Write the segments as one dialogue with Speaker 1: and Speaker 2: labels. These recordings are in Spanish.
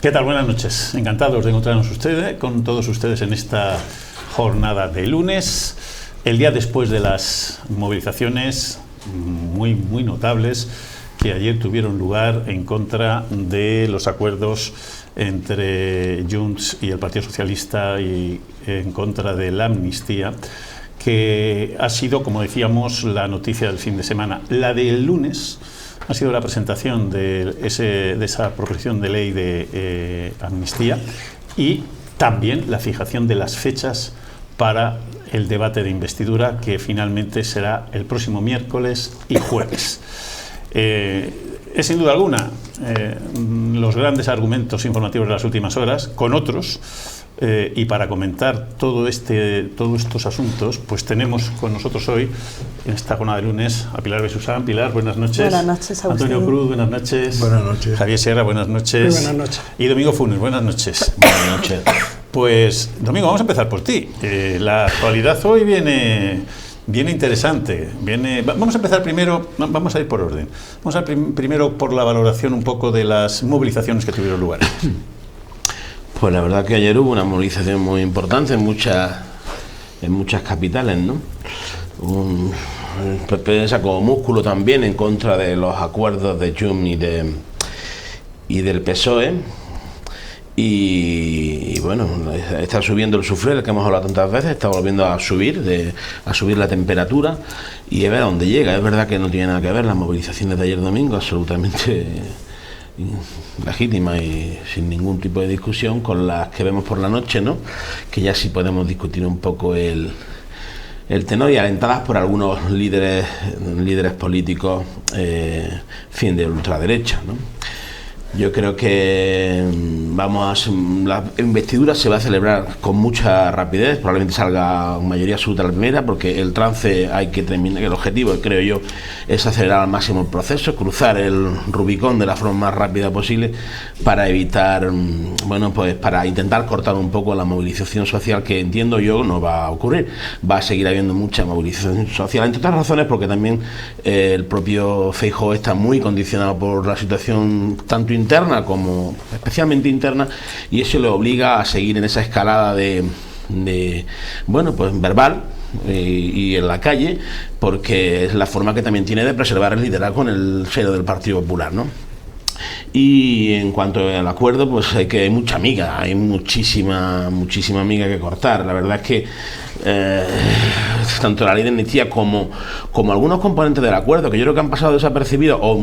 Speaker 1: ¿Qué tal? Buenas noches. Encantados de encontrarnos con todos ustedes en esta jornada de lunes, el día después de las movilizaciones muy notables que ayer tuvieron lugar en contra de los acuerdos entre Junts y el Partido Socialista y en contra de la amnistía, que ha sido, como decíamos, la noticia del fin de semana. La del lunes ha sido la presentación de esa proposición de ley de amnistía y también la fijación de las fechas para el debate de investidura, que finalmente será el próximo miércoles y jueves. Es sin duda alguna los grandes argumentos informativos de las últimas horas, con otros, y para comentar todos estos asuntos, pues tenemos con nosotros hoy, en esta jornada de lunes, a Pilar Besusán. Pilar, buenas noches.
Speaker 2: Buenas noches, Agustín.
Speaker 1: Antonio Cruz, buenas noches.
Speaker 3: Buenas noches.
Speaker 1: Javier Sierra, buenas noches.
Speaker 2: Muy buenas noches.
Speaker 1: Y Domingo Funes, buenas noches.
Speaker 3: Buenas noches.
Speaker 1: Pues, Domingo, vamos a empezar por ti. La actualidad hoy viene interesante. Vamos a empezar primero, vamos a ir por orden. Vamos a primero por la valoración un poco de las movilizaciones que tuvieron lugar.
Speaker 3: Pues la verdad que ayer hubo una movilización muy importante en muchas capitales, ¿no? El PP sacó músculo también en contra de los acuerdos de Junts y del PSOE. Y bueno, está subiendo el suflé, del que hemos hablado tantas veces, está volviendo a subir la temperatura y a ver a dónde llega. Es verdad que no tiene nada que ver las movilizaciones de ayer domingo, absolutamente legítimas y sin ningún tipo de discusión, con las que vemos por la noche, ¿no? Que ya sí podemos discutir un poco el tenor, y alentadas por algunos líderes políticos, de ultraderecha, ¿no? Yo creo que la investidura se va a celebrar con mucha rapidez, probablemente salga mayoría absoluta la primera, porque el trance hay que terminar, el objetivo, creo yo, es acelerar al máximo el proceso, cruzar el Rubicón de la forma más rápida posible para evitar, para intentar cortar un poco la movilización social, que entiendo yo no va a ocurrir. Va a seguir habiendo mucha movilización social, entre otras razones porque también el propio Feijóo está muy condicionado por la situación tanto interna como especialmente interna, y eso le obliga a seguir en esa escalada verbal y en la calle, porque es la forma que también tiene de preservar el liderazgo en el seno del Partido Popular, ¿no? Y en cuanto al acuerdo, pues hay mucha miga, hay muchísima miga que cortar. La verdad es que tanto la ley de amnistía como algunos componentes del acuerdo, que yo creo que han pasado desapercibidos o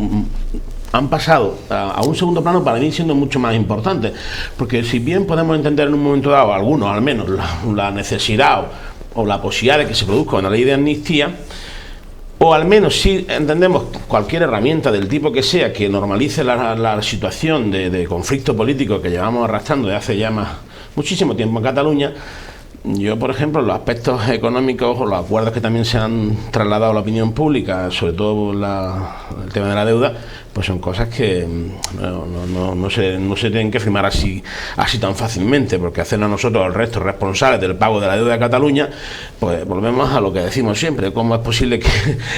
Speaker 3: han pasado a un segundo plano, para mí siendo mucho más importantes, porque si bien podemos entender en un momento dado, algunos al menos, la necesidad o la posibilidad de que se produzca una ley de amnistía, o al menos si entendemos cualquier herramienta del tipo que sea que normalice la situación de conflicto político que llevamos arrastrando desde hace ya muchísimo tiempo en Cataluña. Yo, por ejemplo, los aspectos económicos o los acuerdos que también se han trasladado a la opinión pública, sobre todo el tema de la deuda, pues son cosas que no se tienen que firmar así tan fácilmente, porque hacernos nosotros el resto responsables del pago de la deuda de Cataluña, pues volvemos a lo que decimos siempre: cómo es posible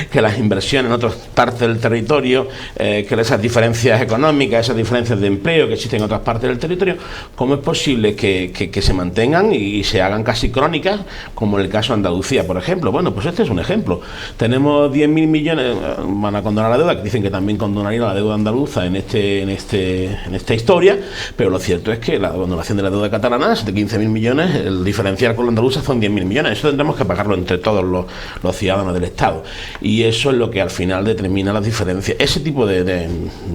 Speaker 3: que las inversiones en otras partes del territorio, que esas diferencias económicas, esas diferencias de empleo que existen en otras partes del territorio, cómo es posible que se mantengan y se hagan casi crónicas, como en el caso de Andalucía, por ejemplo. Bueno, pues este es un ejemplo. Tenemos 10.000 millones, van a condonar la deuda, que dicen que también condonarían la deuda andaluza en esta historia, pero lo cierto es que la condonación de la deuda catalana es de 15.000 millones, el diferencial con la andaluza son 10.000 millones. Eso tendremos que pagarlo entre todos los ciudadanos del Estado, y eso es lo que al final determina las diferencias. Ese tipo de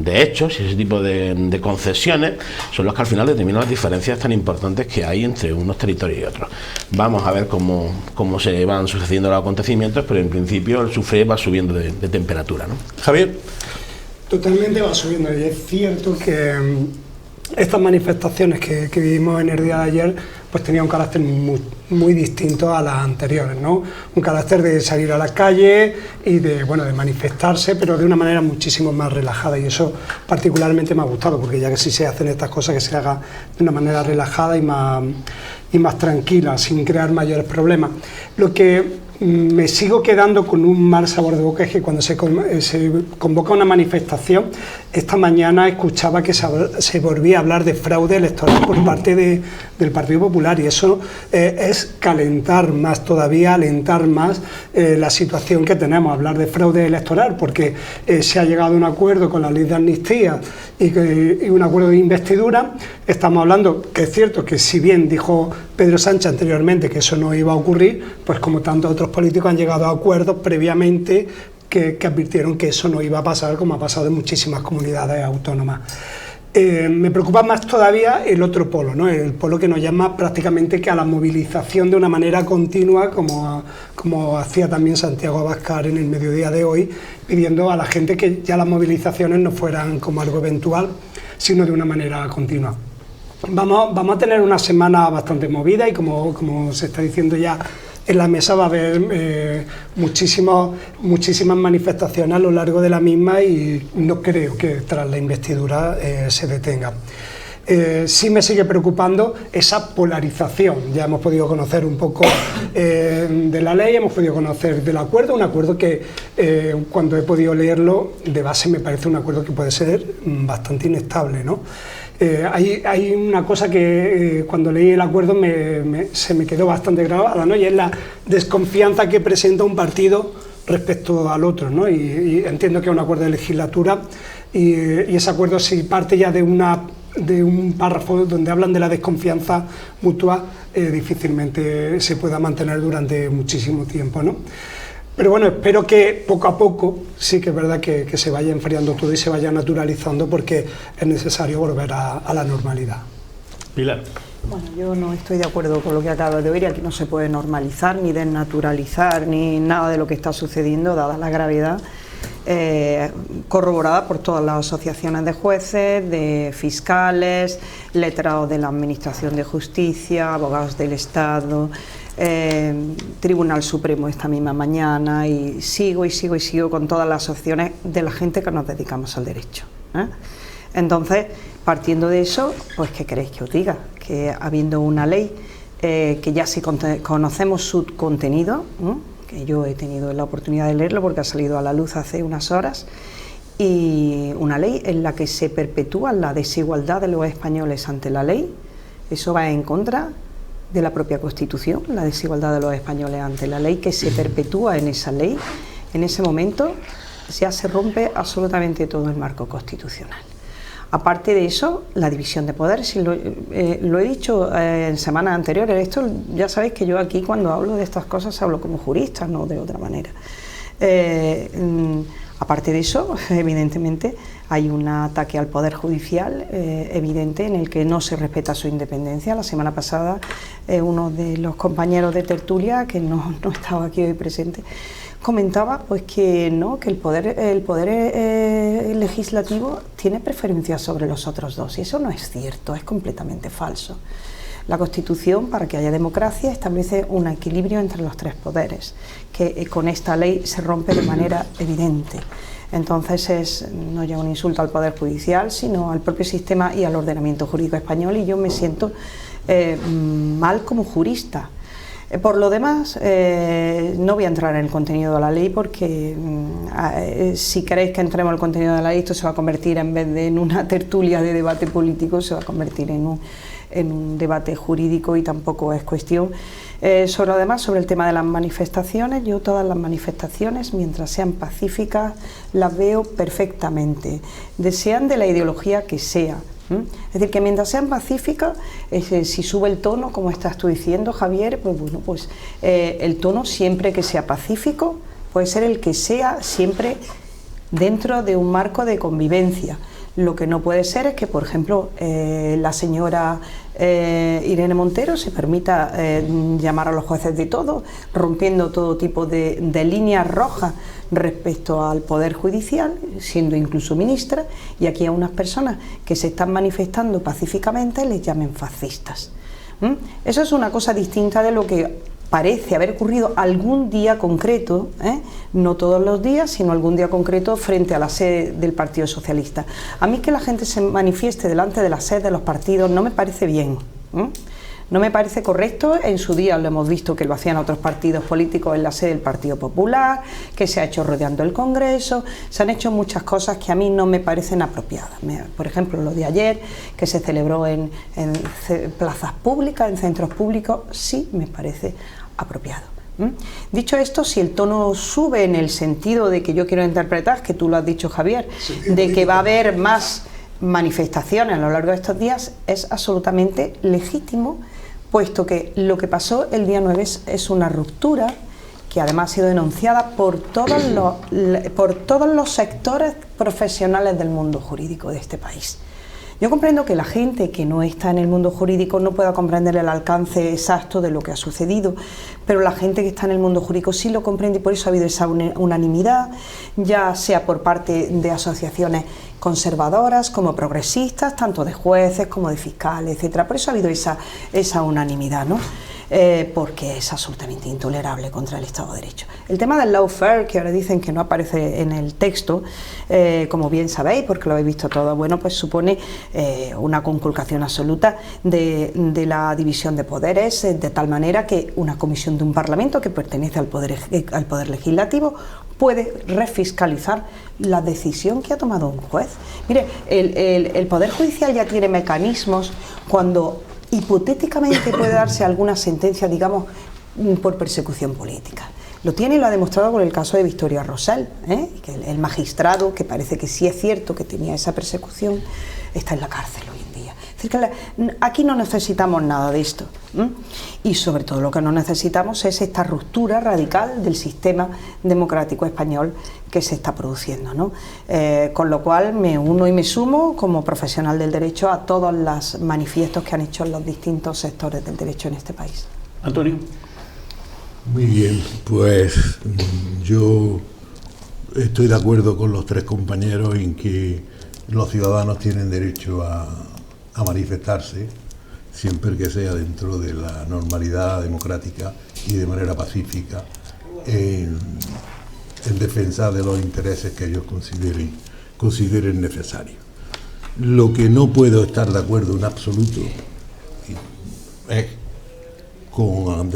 Speaker 3: hechos y ese tipo de concesiones son los que al final determinan las diferencias tan importantes que hay entre unos territorios y otros. Vamos a ver cómo se van sucediendo los acontecimientos, pero en principio el suflé va subiendo de temperatura, ¿no?
Speaker 1: Javier.
Speaker 2: Totalmente va subiendo, y es cierto que estas manifestaciones que vivimos en el día de ayer pues tenían un carácter muy distinto a las anteriores, ¿no? Un carácter de salir a la calle y de manifestarse, pero de una manera muchísimo más relajada, y eso particularmente me ha gustado, porque ya que si se hacen estas cosas, que se haga de una manera relajada y más tranquila, sin crear mayores problemas. Lo que me sigo quedando con un mal sabor de boca es que cuando se convoca una manifestación, esta mañana escuchaba que se volvía a hablar de fraude electoral por parte del Partido Popular, y eso es calentar más todavía, alentar más la situación que tenemos, hablar de fraude electoral, porque se ha llegado a un acuerdo con la ley de amnistía y un acuerdo de investidura. Estamos hablando que es cierto que, si bien dijo Pedro Sánchez anteriormente que eso no iba a ocurrir, pues como tantos otros políticos han llegado a acuerdos previamente que advirtieron que eso no iba a pasar, como ha pasado en muchísimas comunidades autónomas. Me preocupa más todavía el otro polo, ¿no? El polo que nos llama prácticamente que a la movilización de una manera continua, como hacía también Santiago Abascal en el mediodía de hoy, pidiendo a la gente que ya las movilizaciones no fueran como algo eventual, sino de una manera continua. Vamos a tener una semana bastante movida y como se está diciendo ya, en la mesa va a haber muchísimas manifestaciones a lo largo de la misma, y no creo que tras la investidura se detenga. Sí me sigue preocupando esa polarización. Ya hemos podido conocer un poco de la ley, hemos podido conocer del acuerdo, un acuerdo que cuando he podido leerlo de base me parece un acuerdo que puede ser bastante inestable, ¿no? Hay una cosa que cuando leí el acuerdo se me quedó bastante grabada, ¿no? Y es la desconfianza que presenta un partido respecto al otro, ¿no? Y entiendo que es un acuerdo de legislatura, y ese acuerdo, si parte ya de un párrafo donde hablan de la desconfianza mutua, difícilmente se pueda mantener durante muchísimo tiempo, ¿no? Pero bueno, espero que poco a poco, sí que es verdad que se vaya enfriando todo y se vaya naturalizando, porque es necesario volver a la normalidad.
Speaker 1: Pilar.
Speaker 4: Bueno, yo no estoy de acuerdo con lo que acabo de oír. Aquí no se puede normalizar, ni desnaturalizar, ni nada de lo que está sucediendo, dada la gravedad, corroborada por todas las asociaciones de jueces, de fiscales, letrados de la Administración de Justicia, abogados del Estado, Tribunal Supremo esta misma mañana, y sigo con todas las opciones de la gente que nos dedicamos al derecho, ¿eh? Entonces, partiendo de eso, pues ¿qué queréis que os diga? Que habiendo una ley que ya sí conocemos su contenido, que yo he tenido la oportunidad de leerlo porque ha salido a la luz hace unas horas, y una ley en la que se perpetúa la desigualdad de los españoles ante la ley, eso va en contra de la propia Constitución, la desigualdad de los españoles ante la ley, que se perpetúa en esa ley. En ese momento ya se rompe absolutamente todo el marco constitucional. Aparte de eso, la división de poderes, si lo he dicho en semanas anteriores, esto ya sabéis que yo aquí cuando hablo de estas cosas hablo como jurista, no de otra manera. Aparte de eso, evidentemente, hay un ataque al Poder Judicial evidente, en el que no se respeta su independencia. La semana pasada, uno de los compañeros de tertulia, que no estaba aquí hoy presente, comentaba pues que no, que el poder legislativo tiene preferencia sobre los otros dos, y eso no es cierto, es completamente falso. La Constitución, para que haya democracia, establece un equilibrio entre los tres poderes, que con esta ley se rompe de manera evidente. Entonces es no ya un insulto al Poder Judicial, sino al propio sistema y al ordenamiento jurídico español, y yo me siento mal como jurista. Por lo demás, no voy a entrar en el contenido de la ley, porque si queréis que entremos en el contenido de la ley, esto se va a convertir, en vez de en una tertulia de debate político, se va a convertir en un debate jurídico, y tampoco es cuestión. Sobre el tema de las manifestaciones, yo todas las manifestaciones, mientras sean pacíficas, las veo perfectamente, sean de la ideología que sea. Es decir, que mientras sean pacíficas, si sube el tono, como estás tú diciendo, Javier, pues bueno, pues el tono, siempre que sea pacífico, puede ser el que sea, siempre dentro de un marco de convivencia. Lo que no puede ser es que, por ejemplo, la señora Irene Montero se permita llamar a los jueces de todo, rompiendo todo tipo de líneas rojas respecto al Poder Judicial, siendo incluso ministra, y aquí a unas personas que se están manifestando pacíficamente les llamen fascistas. Eso es una cosa distinta de lo que parece haber ocurrido algún día concreto, no todos los días, sino algún día concreto frente a la sede del Partido Socialista. A mí que la gente se manifieste delante de la sede de los partidos no me parece bien. No me parece correcto. En su día lo hemos visto que lo hacían otros partidos políticos en la sede del Partido Popular, que se ha hecho rodeando el Congreso. Se han hecho muchas cosas que a mí no me parecen apropiadas. Por ejemplo, lo de ayer, que se celebró en plazas públicas, en centros públicos, sí me parece apropiado. Dicho esto, si el tono sube en el sentido de que yo quiero interpretar, que tú lo has dicho, Javier, de que va a haber más manifestaciones a lo largo de estos días, es absolutamente legítimo, puesto que lo que pasó el día 9 es una ruptura que además ha sido denunciada por todos los sectores profesionales del mundo jurídico de este país. Yo comprendo que la gente que no está en el mundo jurídico no pueda comprender el alcance exacto de lo que ha sucedido, pero la gente que está en el mundo jurídico sí lo comprende, y por eso ha habido esa unanimidad, ya sea por parte de asociaciones conservadoras como progresistas, tanto de jueces como de fiscales, etcétera. Por eso ha habido esa unanimidad, ¿no? Porque es absolutamente intolerable contra el Estado de Derecho. El tema del lawfare, que ahora dicen que no aparece en el texto, como bien sabéis, porque lo habéis visto todo, bueno, pues supone una conculcación absoluta de la división de poderes, de tal manera que una comisión de un Parlamento que pertenece al poder legislativo puede refiscalizar la decisión que ha tomado un juez. Mire, el Poder Judicial ya tiene mecanismos cuando hipotéticamente puede darse alguna sentencia, digamos, por persecución política. Lo tiene y lo ha demostrado con el caso de Victoria Rosell, que el magistrado, que parece que sí es cierto que tenía esa persecución, está en la cárcel hoy en día. Es decir, que aquí no necesitamos nada de esto. Y sobre todo lo que no necesitamos es esta ruptura radical del sistema democrático español que se está produciendo, ¿no? Con lo cual me uno y me sumo como profesional del derecho a todos los manifiestos que han hecho los distintos sectores del derecho en este país.
Speaker 1: Antonio.
Speaker 5: Muy bien, pues yo estoy de acuerdo con los tres compañeros en que los ciudadanos tienen derecho a manifestarse, siempre que sea dentro de la normalidad democrática y de manera pacífica, en defensa de los intereses que ellos consideren necesarios. Lo que no puedo estar de acuerdo en absoluto es con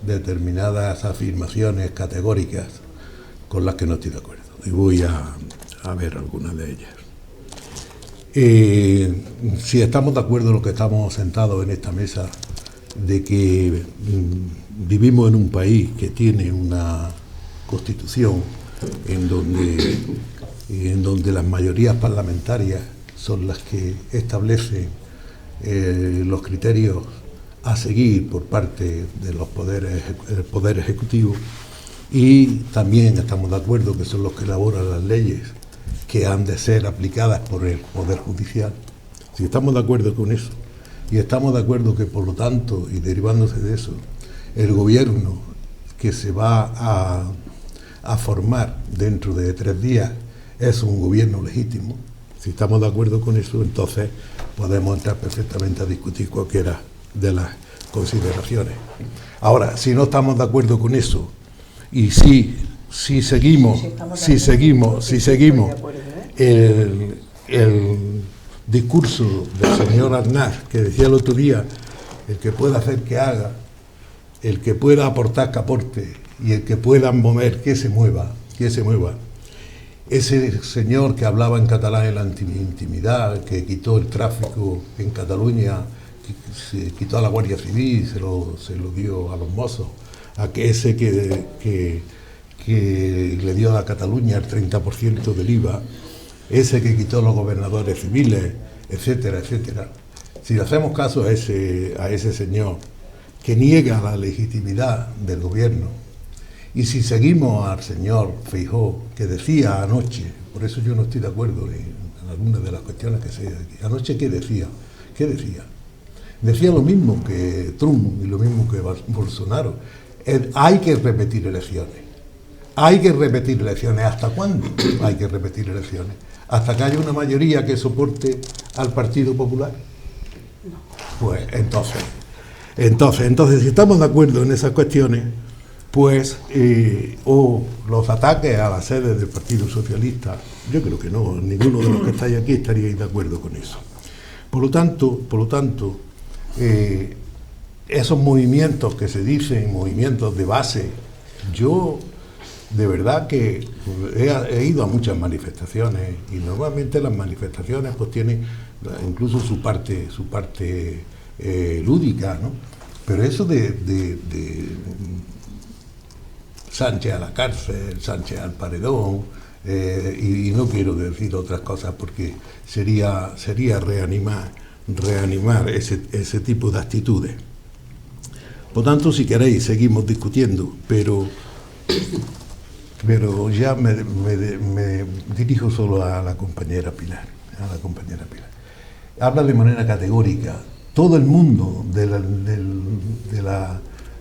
Speaker 5: determinadas afirmaciones categóricas con las que no estoy de acuerdo. Y voy a ver algunas de ellas. Si estamos de acuerdo los que estamos sentados en esta mesa de que vivimos en un país que tiene una constitución en donde las mayorías parlamentarias son las que establecen los criterios a seguir por parte de los del Poder Ejecutivo, y también estamos de acuerdo que son los que elaboran las leyes que han de ser aplicadas por el Poder Judicial. Si estamos de acuerdo con eso, y estamos de acuerdo que por lo tanto, y derivándose de eso, el gobierno que se va a formar dentro de 3 días es un gobierno legítimo, si estamos de acuerdo con eso, entonces podemos entrar perfectamente a discutir cualquiera de las consideraciones. Ahora, si no estamos de acuerdo con eso, y si seguimos el discurso del señor Aznar, que decía el otro día, el que pueda hacer que haga, el que pueda aportar que aporte, y el que pueda mover que se mueva. Ese señor que hablaba en catalán en la intimidad, que quitó el tráfico en Cataluña, que se quitó a la Guardia Civil, se lo dio a los mozos, a que ese que le dio a Cataluña el 30% del IVA, ese que quitó a los gobernadores civiles, etcétera, etcétera. Si le hacemos caso a ese señor que niega la legitimidad del gobierno, y si seguimos al señor Feijóo, que decía anoche, por eso yo no estoy de acuerdo en algunas de las cuestiones que se dicen aquí, anoche ¿qué decía? Decía lo mismo que Trump y lo mismo que Bolsonaro. Hay que repetir elecciones. ¿Hasta cuándo hay que repetir elecciones? ¿Hasta que haya una mayoría que soporte al Partido Popular? Pues entonces, si estamos de acuerdo en esas cuestiones, pues, o los ataques a la sede del Partido Socialista, yo creo que no, ninguno de los que estáis aquí estaríais de acuerdo con eso. Por lo tanto, esos movimientos que se dicen, movimientos de base, yo de verdad que he ido a muchas manifestaciones y normalmente las manifestaciones pues tienen incluso su parte lúdica, ¿no? Pero eso de Sánchez a la cárcel, Sánchez al paredón, y no quiero decir otras cosas porque sería reanimar ese tipo de actitudes. Por tanto, si queréis, seguimos discutiendo, pero ya me dirijo solo a la compañera Pilar. Habla de manera categórica. Todo el mundo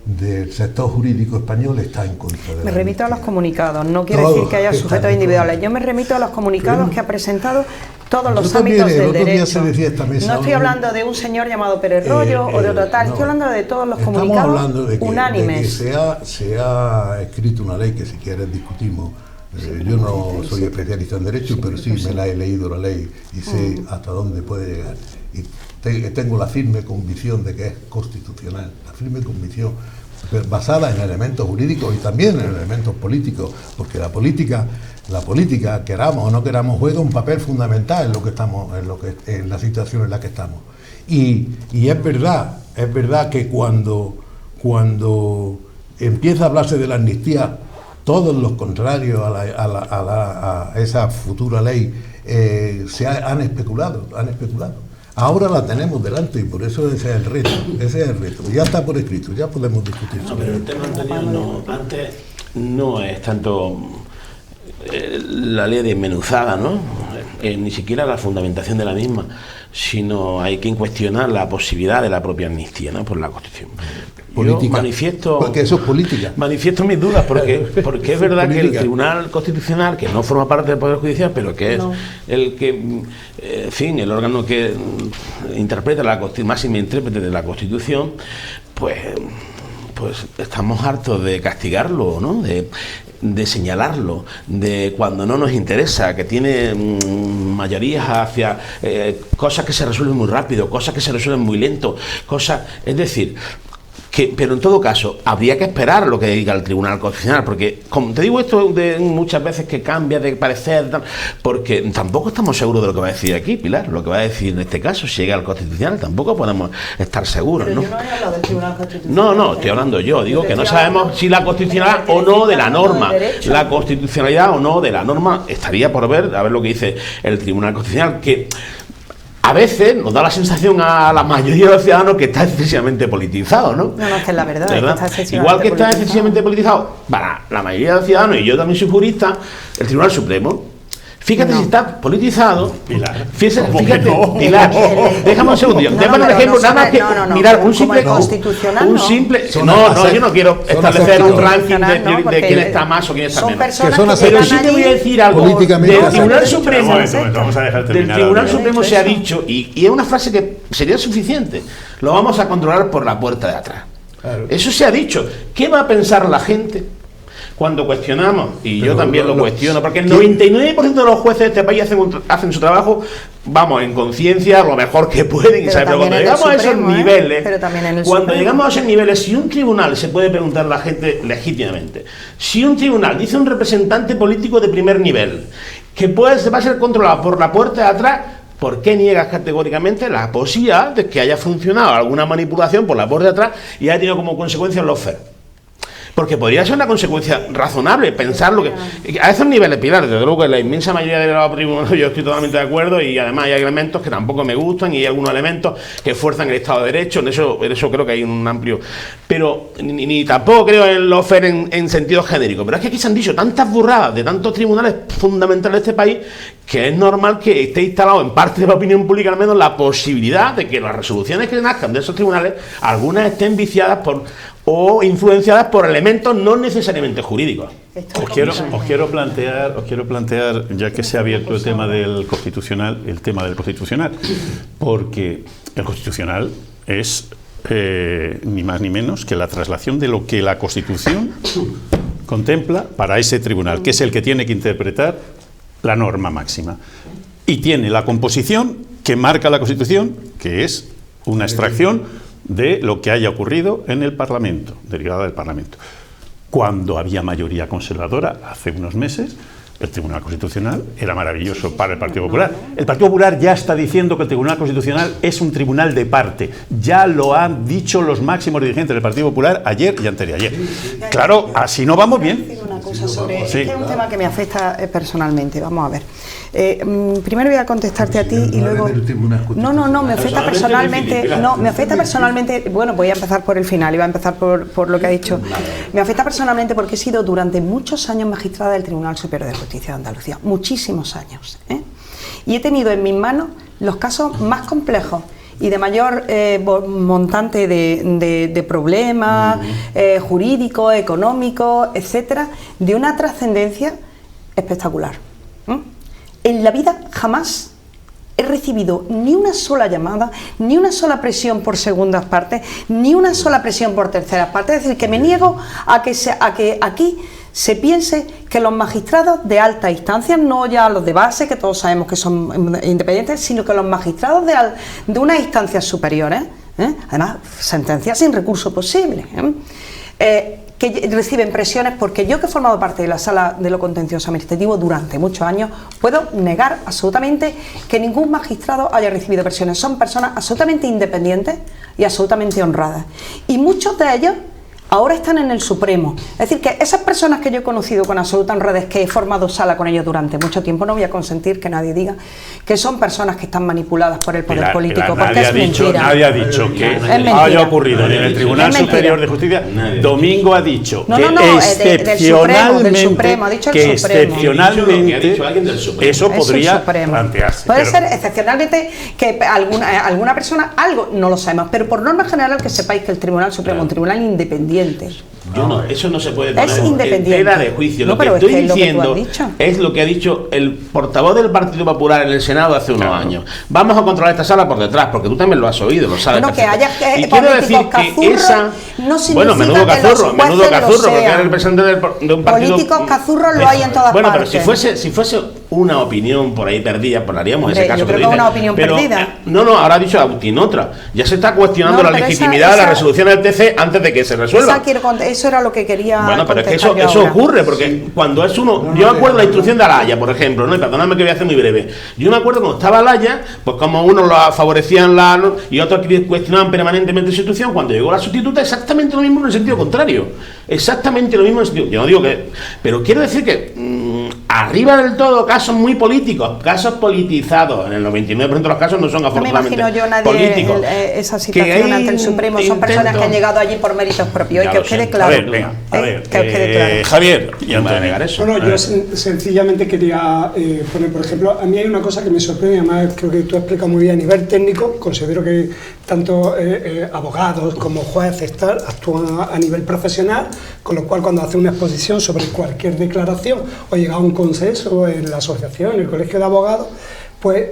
Speaker 5: del sector jurídico español está en contra de
Speaker 4: Me remito a los comunicados, no quiere decir que haya sujetos individuales. Yo me remito a los comunicados que ha presentado todos los ámbitos del derecho. No estoy hablando de un señor llamado Pérez Royo o de otro tal, estoy hablando de todos los comunicados unánimes.
Speaker 5: De que se ha escrito una ley que si quieres discutimos. Yo no soy especialista en derecho, pero sí me la he leído la ley y sé hasta dónde puede llegar. Y tengo la firme convicción de que es constitucional, la firme convicción basada en elementos jurídicos y también en elementos políticos, porque la política, queramos o no queramos, juega un papel fundamental en la situación en la que estamos. Y es verdad que cuando empieza a hablarse de la amnistía, todos los contrarios a esa futura ley han especulado. Ahora la tenemos delante y por eso ese es el reto. Ya está por escrito, ya podemos discutir sobre
Speaker 3: pero el tema anterior antes no es tanto la ley desmenuzada, ¿no? Ni siquiera la fundamentación de la misma, sino hay que cuestionar la posibilidad de la propia amnistía, ¿no? Por la Constitución.
Speaker 5: Política.
Speaker 3: Porque eso es política. Manifiesto mis dudas, porque es verdad que el Tribunal Constitucional, que no forma parte del Poder Judicial, pero que es el que, el órgano que interpreta máxima intérprete de la Constitución, pues estamos hartos de castigarlo, ¿no? De señalarlo, de cuando no nos interesa, que tiene mayorías hacia cosas que se resuelven muy rápido, cosas que se resuelven muy lento, es decir, pero en todo caso, habría que esperar lo que diga el Tribunal Constitucional, porque, como te digo esto muchas veces que cambia de parecer, porque tampoco estamos seguros de lo que va a decir aquí, Pilar, lo que va a decir en este caso, si llega al Constitucional, tampoco podemos estar seguros,
Speaker 4: pero
Speaker 3: ¿no?
Speaker 4: Yo no he hablado del Tribunal Constitucional.
Speaker 3: No, estoy hablando yo, digo que no sabemos si la constitucionalidad o no de la norma, la constitucionalidad o no de la norma, estaría por ver, a ver lo que dice el Tribunal Constitucional, que a veces nos da la sensación a la mayoría de los ciudadanos que está excesivamente politizado, ¿no?
Speaker 4: No, es que es la verdad.
Speaker 3: Igual que está excesivamente politizado para la mayoría de los ciudadanos, y yo también soy jurista, el Tribunal Supremo. Fíjate si está politizado.
Speaker 1: Pilar.
Speaker 3: Fíjate, Pilar, déjame un segundo. Déjame un ejemplo, nada más que mirar un simple. Yo no quiero establecer un ranking de quién está más o quién está menos. Pero sí te voy a decir algo. Del Tribunal Supremo. Del Tribunal Supremo se ha dicho, y es una frase que sería suficiente: lo vamos a controlar por la puerta de atrás. Eso se ha dicho. ¿Qué va a pensar la gente cuando cuestionamos? Y yo también lo cuestiono, porque el 99% de los jueces de este país hacen su trabajo, vamos, en conciencia, lo mejor que pueden, pero cuando llegamos a esos niveles, si un tribunal, se puede preguntar a la gente legítimamente, si un tribunal dice un representante político de primer nivel que va a ser controlado por la puerta de atrás, ¿por qué niegas categóricamente la posibilidad de que haya funcionado alguna manipulación por la puerta de atrás y haya tenido como consecuencia el lawfare? Porque podría ser una consecuencia razonable pensar lo que... A esos niveles, Pilar, desde luego que la inmensa mayoría de los tribunales yo estoy totalmente de acuerdo, y además hay elementos que tampoco me gustan y hay algunos elementos que fuerzan el Estado de Derecho, en eso creo que hay un amplio... Pero ni tampoco creo en el lawfare en sentido genérico, pero es que aquí se han dicho tantas burradas de tantos tribunales fundamentales de este país que es normal que esté instalado en parte de la opinión pública al menos la posibilidad de que las resoluciones que nazcan de esos tribunales, algunas estén viciadas o influenciadas por elementos no necesariamente jurídicos.
Speaker 1: Os quiero plantear, ya que se ha abierto el tema del Constitucional, porque el Constitucional es ni más ni menos que la traslación de lo que la Constitución contempla para ese tribunal, que es el que tiene que interpretar la norma máxima. Y tiene la composición que marca la Constitución, que es una extracción de lo que haya ocurrido en el Parlamento, derivada del Parlamento. Cuando había mayoría conservadora, hace unos meses, el Tribunal Constitucional era maravilloso para el Partido Popular. El Partido Popular ya está diciendo que el Tribunal Constitucional es un tribunal de parte. Ya lo han dicho los máximos dirigentes del Partido Popular ayer y anteayer. Claro, así no vamos bien.
Speaker 4: Una cosa sobre, sí. Es un tema que me afecta personalmente. Vamos a ver. Primero voy a contestarte a ti y luego... No, me afecta personalmente. No, me afecta personalmente. Bueno, voy a empezar por el final y voy a empezar por lo que ha dicho. Me afecta personalmente porque he sido durante muchos años magistrada del Tribunal Superior de Justicia de Andalucía. Muchísimos años. Y he tenido en mis manos los casos más complejos y de mayor montante de problemas jurídicos, económicos, etcétera, de una trascendencia espectacular. En la vida jamás he recibido ni una sola llamada, ni una sola presión por segundas partes, ni una sola presión por terceras partes. Es decir, que me niego a que aquí se piense que los magistrados de alta instancia, no ya los de base, que todos sabemos que son independientes, sino que los magistrados de unas instancias superiores, además sentencias sin recurso posible, que reciben presiones, porque yo, que he formado parte de la Sala de lo Contencioso Administrativo durante muchos años, puedo negar absolutamente que ningún magistrado haya recibido presiones. Son personas absolutamente independientes y absolutamente honradas, y muchos de ellos ahora están en el Supremo. Es decir, que esas personas que yo he conocido con absoluta honradez, que he formado sala con ellos durante mucho tiempo, no voy a consentir que nadie diga que son personas que están manipuladas por el poder político, porque es mentira.
Speaker 1: Nadie ha dicho que haya ocurrido ni en el Tribunal Superior de Justicia. Domingo ha dicho que excepcionalmente eso podría plantearse.
Speaker 4: Puede ser excepcionalmente que alguna persona, algo, no lo sabemos, pero por norma general que sepáis que el Tribunal Supremo es un tribunal independiente.
Speaker 3: Eso no se puede poner
Speaker 4: es independiente.
Speaker 3: En tela de juicio. Lo que estoy diciendo es lo que ha dicho el portavoz del Partido Popular en el Senado hace unos años. Vamos a controlar esta sala por detrás, porque tú también lo has oído, lo sabes.
Speaker 4: No, que haya
Speaker 3: y quiero decir que esa...
Speaker 4: No significa
Speaker 3: bueno, menudo cazurro, porque era el presidente de un partido...
Speaker 4: Políticos cazurros lo hay en todas partes.
Speaker 3: Bueno, pero si fuese una opinión por ahí perdida, pues haríamos ese caso.
Speaker 4: Yo creo que una opinión perdida.
Speaker 3: No, ahora ha dicho Agustín otra. Ya se está cuestionando la legitimidad de la resolución del TC antes de que se resuelva.
Speaker 4: Eso era lo que quería.
Speaker 3: Bueno, pero es que eso ocurre, porque cuando es uno... Yo me acuerdo la instrucción de Alaya, por ejemplo, ¿no? Y perdóname que voy a hacer muy breve. Yo me acuerdo cuando estaba Alaya, pues como unos lo favorecían y otros cuestionaban permanentemente su institución, cuando llegó la sustituta, exactamente lo mismo en el sentido contrario. Exactamente lo mismo en el sentido... Yo no digo que... Pero quiero decir que arriba del todo casos muy políticos, casos politizados. En el 99% de los casos no son afortunadamente políticos.
Speaker 4: No me imagino yo nadie esa situación ante el Supremo. Son personas que han llegado allí por méritos propios. Y que os quede claro.
Speaker 1: A ver, Javier,
Speaker 3: yo no voy a negar eso.
Speaker 2: Bueno, yo sencillamente quería poner, por ejemplo, a mí hay una cosa que me sorprende, además creo que tú explicas muy bien a nivel técnico. Considero que tanto abogados como jueces actúan a nivel profesional, con lo cual cuando hace una exposición sobre cualquier declaración o llega a un consenso en la asociación, en el colegio de abogados, pues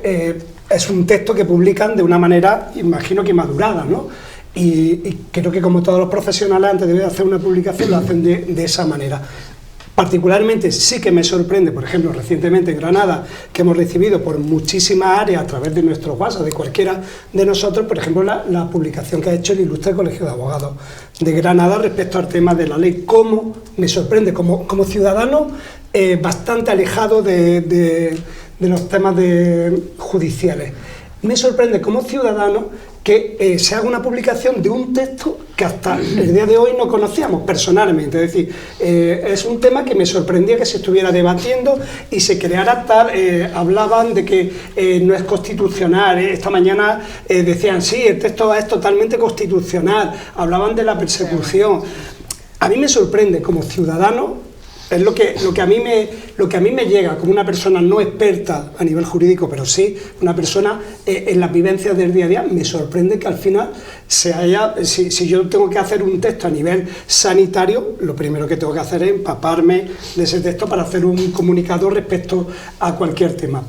Speaker 2: es un texto que publican de una manera, imagino que madurada, ¿no? Y creo que como todos los profesionales, antes de hacer una publicación lo hacen de esa manera. Particularmente sí que me sorprende, por ejemplo, recientemente en Granada, que hemos recibido por muchísimas áreas a través de nuestro WhatsApp, de cualquiera de nosotros, por ejemplo, la publicación que ha hecho el ilustre Colegio de Abogados de Granada respecto al tema de la ley. Cómo me sorprende, como ciudadano bastante alejado de los temas judiciales. Me sorprende como ciudadano que se haga una publicación de un texto que hasta el día de hoy no conocíamos personalmente. Es decir, es un tema que me sorprendía que se estuviera debatiendo y se creara tal... hablaban de que no es constitucional. Esta mañana decían, sí, el texto es totalmente constitucional. Hablaban de la persecución. A mí me sorprende como ciudadano. Es lo que a mí me llega como una persona no experta a nivel jurídico, pero sí una persona en las vivencias del día a día. Me sorprende que al final si yo tengo que hacer un texto a nivel sanitario, lo primero que tengo que hacer es empaparme de ese texto para hacer un comunicado respecto a cualquier tema.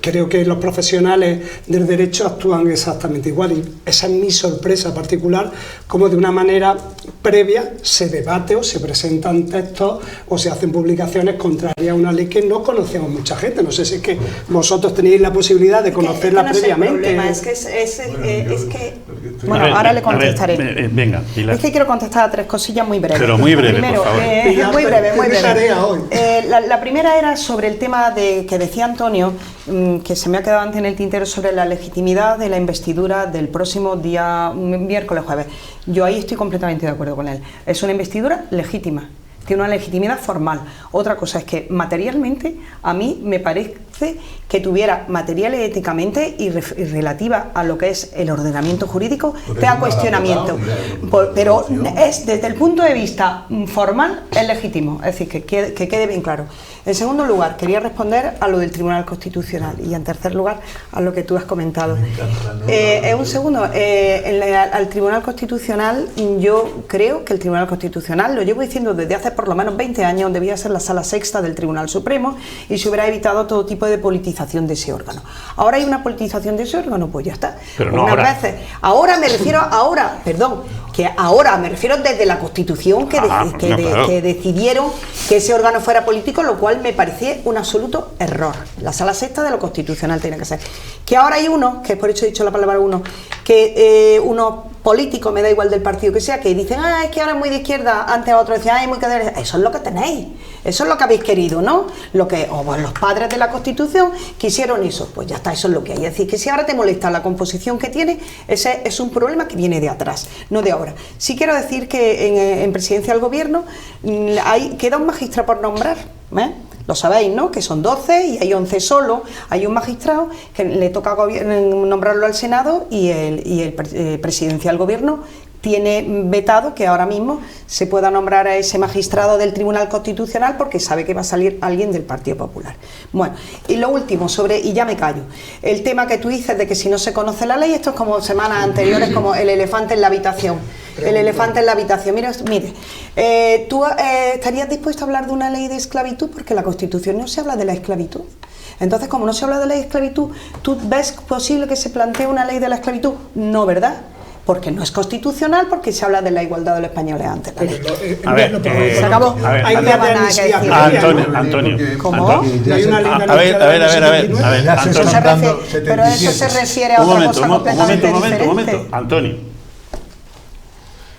Speaker 2: Creo que los profesionales del derecho actúan exactamente igual, y esa es mi sorpresa particular, como de una manera previa se debate o se presentan textos o se hacen publicaciones contrarias a una ley que no conocemos mucha gente. No sé si es que vosotros tenéis la posibilidad de conocerla previamente.
Speaker 4: Es que Bueno, ahora le contestaré.
Speaker 1: Venga, Pilar.
Speaker 4: Es que quiero contestar a 3 cosillas muy breves.
Speaker 1: Pero muy breve,
Speaker 4: Primero,
Speaker 1: por favor.
Speaker 4: muy breve, muy breve.
Speaker 2: Tarea hoy.
Speaker 4: La primera era sobre el tema que decía Antonio, que se me ha quedado antes en el tintero, sobre la legitimidad de la investidura del próximo día miércoles jueves. Yo ahí estoy completamente de acuerdo con él. Es una investidura legítima. Tiene una legitimidad formal. Otra cosa es que materialmente a mí me parece que tuviera material y éticamente y relativa a lo que es el ordenamiento jurídico, tenga cuestionamiento. Pero es desde el punto de vista formal es legítimo, es decir, que quede bien claro. En segundo lugar, quería responder a lo del Tribunal Constitucional y en tercer lugar a lo que tú has comentado. Un segundo, al Tribunal Constitucional, yo creo que el Tribunal Constitucional, lo llevo diciendo desde hace por lo menos 20 años, debía ser la Sala Sexta del Tribunal Supremo y se hubiera evitado todo tipo de politización de ese órgano. ¿Ahora hay una politización de ese órgano? Pues ya está.
Speaker 1: Pero no ahora.
Speaker 4: Veces, ahora me refiero desde la Constitución que decidieron que ese órgano fuera político, lo cual me parecía un absoluto error. La Sala Sexta de lo Constitucional tiene que ser. Que ahora hay uno, que por eso he dicho la palabra uno, que unos políticos, me da igual del partido que sea, que dicen, es que ahora es muy de izquierda, antes a otro decían, es muy de derecha. Eso es lo que tenéis, eso es lo que habéis querido, ¿no? Los padres de la Constitución quisieron eso, pues ya está, eso es lo que hay. Es decir, que si ahora te molesta la composición que tiene, ese es un problema que viene de atrás, no de ahora. Sí quiero decir que en presidencia del gobierno queda un magistrado por nombrar, Lo sabéis, ¿no? Que son 12 y hay 11 solo. Hay un magistrado que le toca nombrarlo al Senado y el presidencia del gobierno tiene vetado que ahora mismo se pueda nombrar a ese magistrado del Tribunal Constitucional porque sabe que va a salir alguien del Partido Popular. Bueno, y lo último, y ya me callo, el tema que tú dices de que si no se conoce la ley, esto es como semanas anteriores, como el elefante en la habitación. El elefante en la habitación. Mire, ¿tú estarías dispuesto a hablar de una ley de esclavitud? Porque en la Constitución no se habla de la esclavitud. Entonces, como no se habla de la esclavitud, ¿tú ves posible que se plantee una ley de la esclavitud? No, ¿verdad? Porque no es constitucional, porque se habla de la igualdad de los españoles ante la ley.
Speaker 1: A ver,
Speaker 4: se acabó.
Speaker 2: Hay
Speaker 4: no
Speaker 2: nada
Speaker 4: que decir.
Speaker 1: Antonio.
Speaker 4: ¿Cómo?
Speaker 2: Hay una ley de
Speaker 1: A ver,
Speaker 4: pero eso se refiere a otra cosa completamente diferente.
Speaker 1: Un momento, Antonio.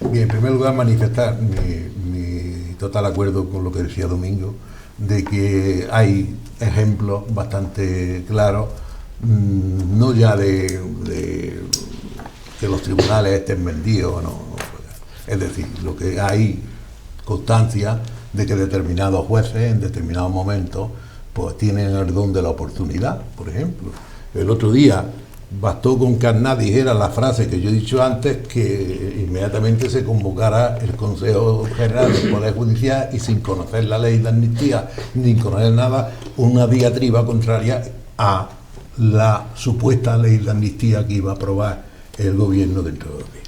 Speaker 5: Bien, en primer lugar manifestar mi total acuerdo con lo que decía Domingo, de que hay ejemplos bastante claros, no ya de que los tribunales estén vendidos, no, es decir, lo que hay constancia de que determinados jueces en determinados momentos pues tienen el don de la oportunidad. Por ejemplo, el otro día bastó con que Aznar dijera la frase que yo he dicho antes, que inmediatamente se convocara el Consejo General del Poder Judicial y sin conocer la ley de amnistía ni conocer nada, una diatriba contraria a la supuesta ley de amnistía que iba a aprobar el gobierno dentro de 2 días.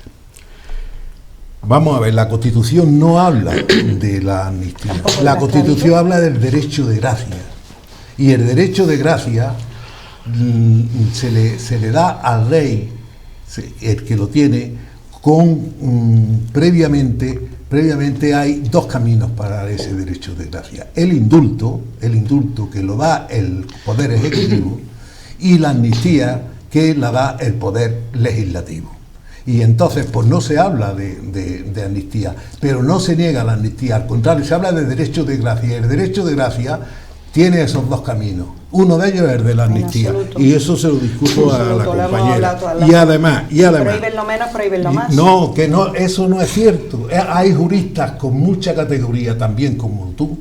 Speaker 5: Vamos a ver, la Constitución no habla de la amnistía, la Constitución habla del derecho de gracia, y el derecho de gracia se le da al rey, el que lo tiene, previamente hay 2 caminos para ese derecho de gracia: el indulto que lo da el Poder Ejecutivo, y la amnistía que la da el Poder Legislativo. Y entonces, pues no se habla de amnistía, pero no se niega la amnistía, al contrario, se habla de derecho de gracia, y el derecho de gracia tiene esos 2 caminos. Uno de ellos es el de la amnistía, y eso se lo discuto a la compañera. Y además...
Speaker 4: Prohíben lo menos, prohíben lo más.
Speaker 5: No, que no, eso no es cierto. Hay juristas con mucha categoría también como tú,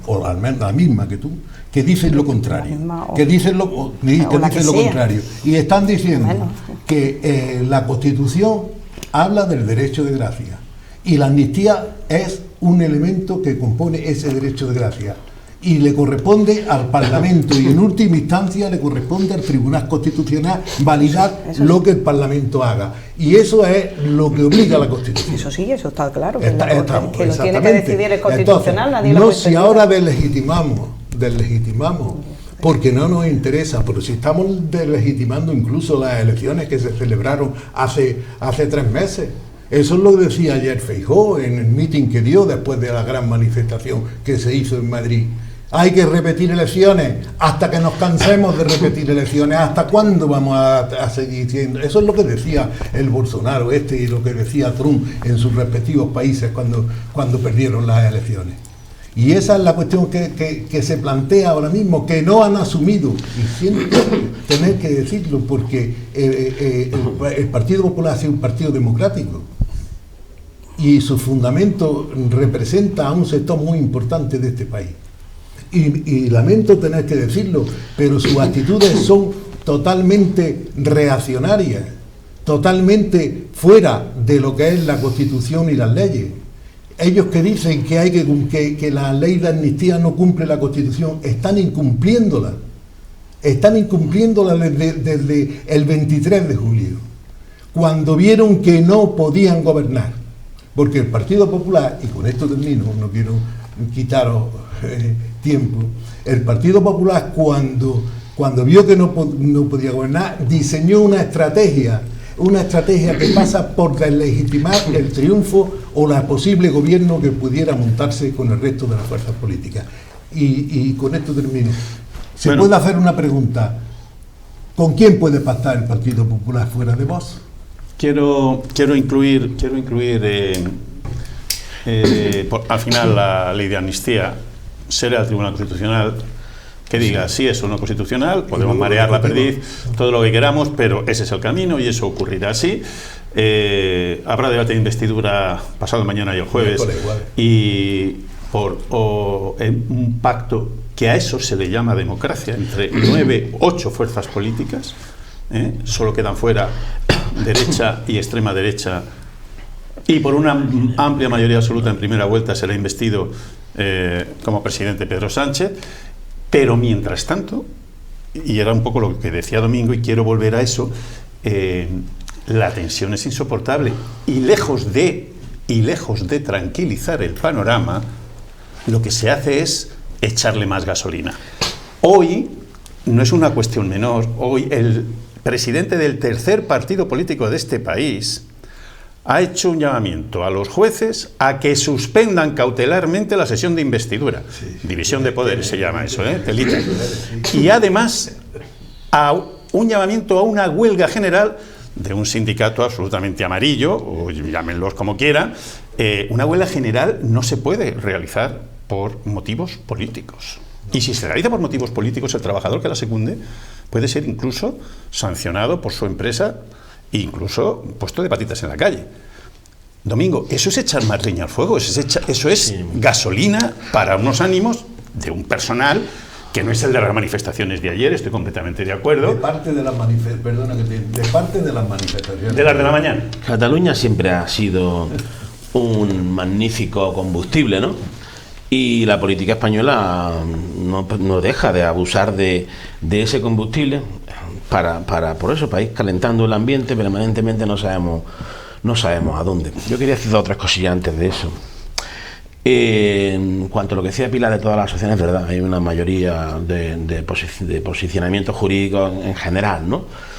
Speaker 5: o al menos la misma que tú, que dicen lo contrario, contrario, y están diciendo que la Constitución habla del derecho de gracia y la amnistía es un elemento que compone ese derecho de gracia y le corresponde al Parlamento y en última instancia le corresponde al Tribunal Constitucional validar lo que el Parlamento haga, y eso es lo que obliga a la Constitución.
Speaker 4: Eso sí, eso está claro, que lo tiene que decidir el Constitucional.
Speaker 5: Entonces, nadie lo puede si ahora deslegitimamos, porque no nos interesa, pero si estamos deslegitimando incluso las elecciones que se celebraron hace 3 meses. Eso es lo que decía ayer Feijóo en el meeting que dio después de la gran manifestación que se hizo en Madrid. Hay que repetir elecciones hasta que nos cansemos de repetir elecciones. ¿Hasta cuándo vamos a seguir siendo? Eso es lo que decía el Bolsonaro y lo que decía Trump en sus respectivos países cuando perdieron las elecciones. Y esa es la cuestión que se plantea ahora mismo, que no han asumido, y siento tener que decirlo, porque el Partido Popular ha sido un partido democrático y su fundamento representa a un sector muy importante de este país. Y lamento tener que decirlo, pero sus actitudes son totalmente reaccionarias, totalmente fuera de lo que es la Constitución y las leyes. Ellos que dicen que la ley de amnistía no cumple la Constitución, están incumpliéndola. Están incumpliéndola desde el 23 de julio, cuando vieron que no podían gobernar. Porque el Partido Popular, y con esto termino, no quiero quitaros tiempo, el Partido Popular cuando vio que no podía gobernar, diseñó una estrategia que pasa por deslegitimar el triunfo o la posible gobierno que pudiera montarse con el resto de las fuerzas políticas. Y con esto termino. Se puede hacer una pregunta: ¿con quién puede pactar el Partido Popular fuera de Vox?
Speaker 1: Quiero incluir al final la ley de amnistía. Será el Tribunal Constitucional que diga si es o no constitucional. Podemos marear la perdiz, todo lo que queramos, pero ese es el camino y eso ocurrirá así. Habrá debate de investidura pasado mañana y el jueves, y en un pacto que a eso se le llama democracia, entre 8 fuerzas políticas. Solo quedan fuera derecha y extrema derecha, y por una amplia mayoría absoluta en primera vuelta será investido como presidente Pedro Sánchez. Pero mientras tanto, y era un poco lo que decía Domingo, y quiero volver a eso, la tensión es insoportable, y lejos de tranquilizar el panorama, lo que se hace es echarle más gasolina. Hoy no es una cuestión menor. Hoy el presidente del tercer partido político de este país ha hecho un llamamiento a los jueces a que suspendan cautelarmente la sesión de investidura. División de poderes se llama eso, telita. Y además a un llamamiento a una huelga general de un sindicato absolutamente amarillo, o llámenlos como quieran. Una huelga general no se puede realizar por motivos políticos. Y si se realiza por motivos políticos, el trabajador que la secunde puede ser incluso sancionado por su empresa, incluso puesto de patitas en la calle. Domingo, eso es echar más leña al fuego, eso es gasolina para unos ánimos de un personal que no es el de las manifestaciones de ayer. Estoy completamente de acuerdo.
Speaker 5: De parte de las manifestaciones.
Speaker 1: De las de la mañana.
Speaker 3: Cataluña siempre ha sido un magnífico combustible, ¿no? Y la política española no deja de abusar de ese combustible por ir calentando el ambiente permanentemente. No sabemos a dónde. Yo quería decir 2 o 3 cosillas antes de eso. En cuanto a lo que decía Pilar de todas las asociaciones, es verdad, hay una mayoría de posicionamientos jurídicos en general, ¿no?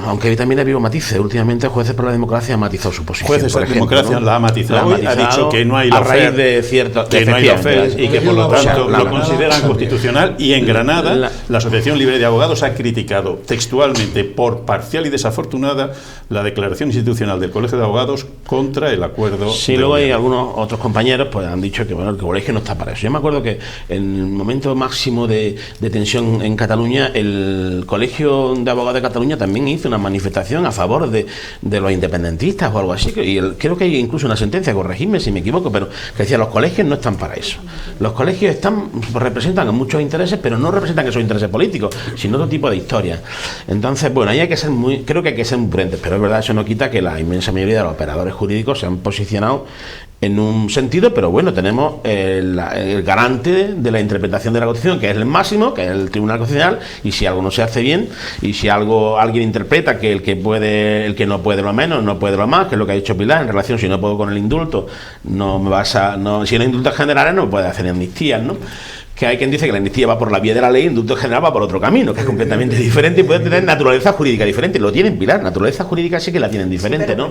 Speaker 3: Aunque también ha habido matices. Últimamente Jueces por la Democracia ha matizado su posición.
Speaker 1: Jueces por la Democracia, ¿no? La ha matizado, ha dicho que no hay
Speaker 3: a raíz de ciertos
Speaker 1: que no hay lawfare, y que por lo tanto lo consideran constitucional. Y en Granada la Asociación Libre de Abogados ha criticado textualmente por parcial y desafortunada la declaración institucional del Colegio de Abogados contra el acuerdo.
Speaker 3: Sí, luego hay algunos otros compañeros pues han dicho que bueno, el colegio no está para eso. Yo me acuerdo que en el momento máximo de tensión en Cataluña, el Colegio de Abogados de Cataluña también hizo una manifestación a favor de los independentistas o algo así, y creo que hay incluso una sentencia, corregidme si me equivoco, pero que decía: los colegios no están para eso. Los colegios representan muchos intereses, pero no representan esos intereses políticos, sino otro tipo de historias. Entonces, bueno, ahí creo que hay que ser muy prudentes, pero es verdad, eso no quita que la inmensa mayoría de los operadores jurídicos se han posicionado en un sentido, pero bueno, tenemos el garante de la interpretación de la Constitución, que es el máximo, que es el Tribunal Constitucional, y si algo no se hace bien, y si alguien interpreta que el que no puede lo menos, no puede lo más, que es lo que ha dicho Pilar en relación, si no puedo con el indulto, si no hay indultos generales no puede hacer amnistías, ¿no? que hay quien dice que la amnistía va por la vía de la ley, el indulto general va por otro camino, que es completamente diferente y puede tener naturaleza jurídica diferente. Lo tienen, Pilar, naturaleza jurídica sí que la tienen diferente, ¿no?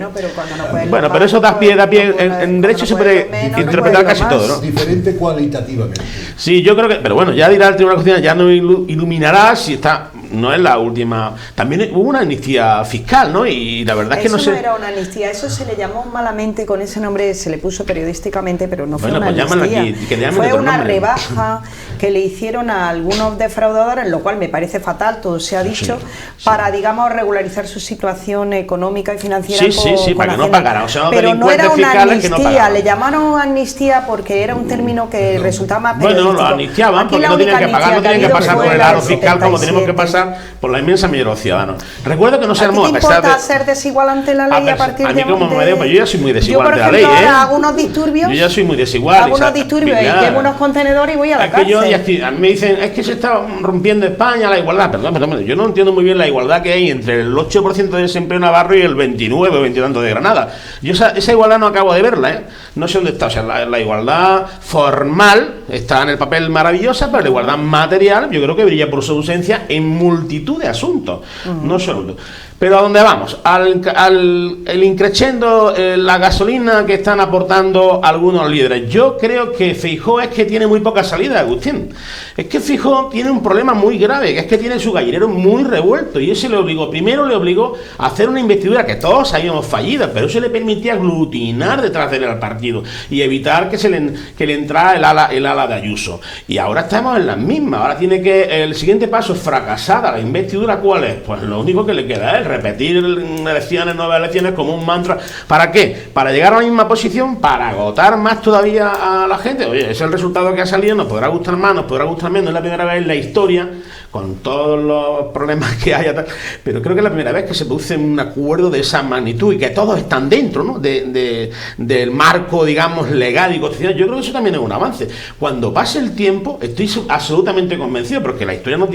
Speaker 3: Bueno, pero eso da pie, en derecho se puede interpretar casi todo, ¿no?
Speaker 5: Diferente cualitativamente.
Speaker 3: Sí, yo creo que, pero bueno, ya dirá el Tribunal Constitucional, ya no iluminará si está, no es la última. También hubo una amnistía fiscal, ¿no? Y la verdad es que no sé.
Speaker 4: Eso no era una amnistía, eso se le llamó malamente con ese nombre, se le puso periodísticamente, pero no fue una amnistía. Fue una rebaja que le hicieron a algunos defraudadores, lo cual me parece fatal, todo se ha dicho, para, digamos, regularizar su situación económica y financiera.
Speaker 3: Sí, para que no pagaran. O sea,
Speaker 4: pero no era una amnistía, le llamaron amnistía porque era un término que resultaba más periodístico.
Speaker 3: Bueno, lo amnistiaban porque no tenían que pagar, no tenían que pasar por el aro fiscal como tenemos que pasar por la inmensa mayoría de los ciudadanos. Recuerdo que no se armó a pesar de...
Speaker 4: ser desigual ante la ley a partir de...
Speaker 3: A mí como me digo, pues yo ya soy muy desigual ante la ley,
Speaker 4: ¿eh? Algunos disturbios...
Speaker 3: Yo ya soy muy desigual.
Speaker 4: Algunos disturbios y llevo unos contenedores y voy a la cárcel.
Speaker 3: A mí me dicen, es que se está rompiendo España la igualdad. Perdón, yo no entiendo muy bien la igualdad que hay entre el 8% de desempleo navarro y el 29 o 20 y tanto de Granada. Yo esa igualdad no acabo de verla, ¿eh? No sé dónde está. O sea, la igualdad formal está en el papel maravillosa, pero la igualdad material yo creo que brilla por su ausencia en multitud de asuntos. No solo. Pero ¿a dónde vamos? El increciendo, la gasolina que están aportando algunos líderes. Yo creo que Feijóo es que tiene muy poca salida, Agustín. Es que Feijóo tiene un problema muy grave, que es que tiene su gallinero muy revuelto. Y ese primero le obligó a hacer una investidura que todos habíamos fallido, pero eso le permitía aglutinar detrás de él al partido y evitar que le entrara el ala de Ayuso. Y ahora estamos en las mismas. Ahora tiene que... El siguiente paso es fracasada. ¿La investidura cuál es? Pues lo único que le queda es repetir nuevas elecciones como un mantra. ¿Para qué? Para llegar a la misma posición, para agotar más todavía a la gente. Oye, es el resultado que ha salido, nos podrá gustar más, nos podrá gustar menos, es la primera vez en la historia, con todos los problemas que haya, pero creo que es la primera vez que se produce un acuerdo de esa magnitud y que todos están dentro, ¿no? del marco, digamos, legal y constitucional. Yo creo que eso también es un avance. Cuando pase el tiempo, estoy absolutamente convencido, porque la historia nos